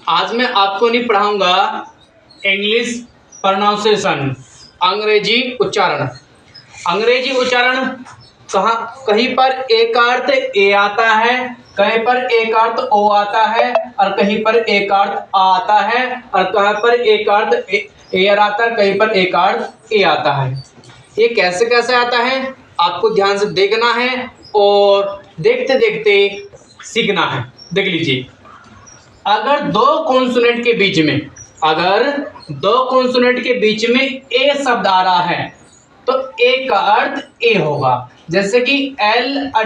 आज मैं आपको नहीं पढ़ाऊंगा इंग्लिश प्रोनाउंसिएशन, अंग्रेजी उच्चारण। अंग्रेजी उच्चारण कहीं पर एक अर्थ ए आता है, कहीं पर एक अर्थ ओ आता है, और कहीं पर एक अर्थ आ आता है, और कहीं पर एक अर्थ एयर आता है, कहीं पर एक अर्थ ए आता है। ये कैसे कैसे आता है आपको ध्यान से देखना है और देखते देखते सीखना है। देख लीजिए, अगर दो कॉन्सोनेंट के बीच में ए शब्द आ रहा है तो ए का अर्थ ए होगा। जैसे कि एल और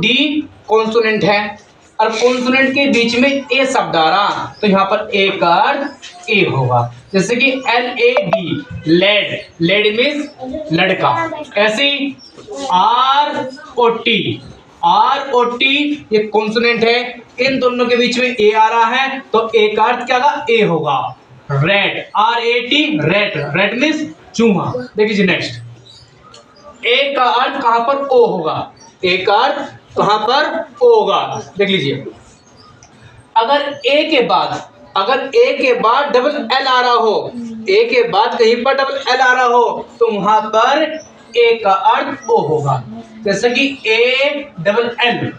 डी कॉन्सोनेंट है और कॉन्सोनेंट के बीच में ए शब्द आ रहा तो यहाँ पर ए का अर्थ ए होगा। जैसे कि LAD लेड मीन्स लड़का। ऐसे ही ROT ये कॉन्सोनेंट है, इन दोनों के बीच में ए आ रहा है तो ए का अर्थ क्या होगा, ए होगा। रेट RAT रेट मीन्स चूहा। देखिए नेक्स्ट, ए का अर्थ कहां पर ओ होगा, ए का अर्थ कहां पर ओ होगा। देख लीजिए, अगर ए के बाद डबल एल आ रहा हो, ए के बाद कहीं पर डबल एल आ रहा हो तो वहां पर ए का अर्थ ओ होगा। जैसे कि ALL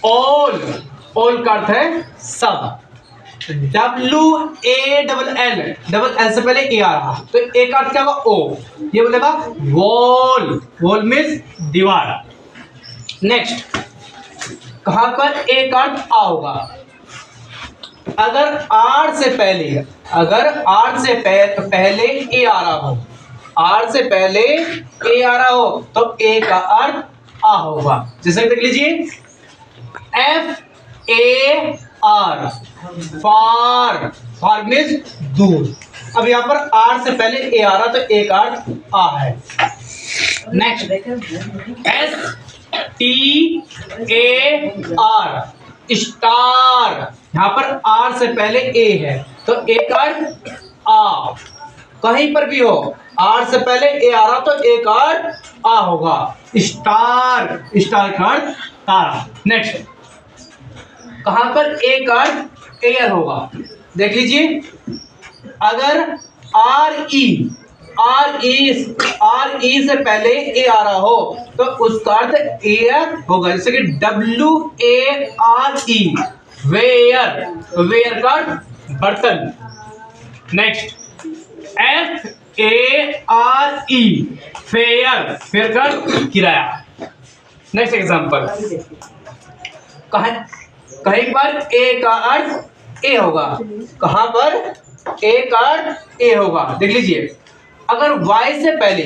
ऑल का अर्थ है सब। WALL डबल एल से पहले ए आ रहा तो ए का अर्थ क्या होगा, ओ। ये बोलेगा वॉल मीन्स दीवार। नेक्स्ट, कहां पर ए का अर्थ आ होगा, अगर आर से पहले ए आ रहा हो, आर से पहले ए आ रहा हो तो ए का अर्थ आ होगा। जैसे देख लीजिए, FAR फार मीन्स दूर। अब यहाँ पर आर से पहले ए आ रहा तो ए का अर्थ आ है। नेक्स्ट, STAR स्टार, यहाँ पर आर से पहले ए है तो ए का अर्थ आ। कहीं पर भी हो आर से पहले ए आ रहा तो ए का अर्थ आ होगा। स्टार का अर्थ तारा। नेक्स्ट, कहां पर ए का अर्थ एयर होगा, देख लीजिए, अगर RE से पहले ए आ रहा हो तो उसका अर्थ एयर होगा। जैसे कि WARE वेयर का अर्थ बर्तन। नेक्स्ट, FARE फेयर का अर्थ किराया। नेक्स्ट एग्जांपल, कहीं पर ए का अर्थ ए होगा, कहां पर ए का अर्थ ए होगा। देख लीजिए, अगर Y से पहले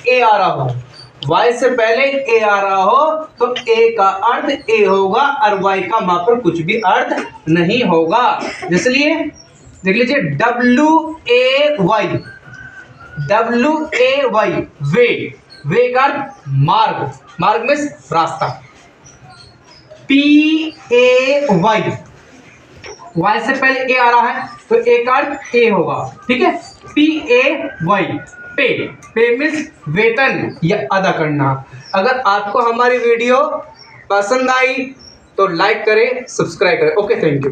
ए आ रहा हो तो ए का अर्थ ए होगा और Y का वहां पर कुछ भी अर्थ नहीं होगा। इसलिए देख लीजिए, WAY वे का अर्थ मार्ग में रास्ता। PAY Y से पहले ए आ रहा है तो ए का अर्थ ए होगा, ठीक है। PAY पे मीन्स वेतन या अदा करना। अगर आपको हमारी वीडियो पसंद आई तो लाइक करें, सब्सक्राइब करें। Okay, thank you.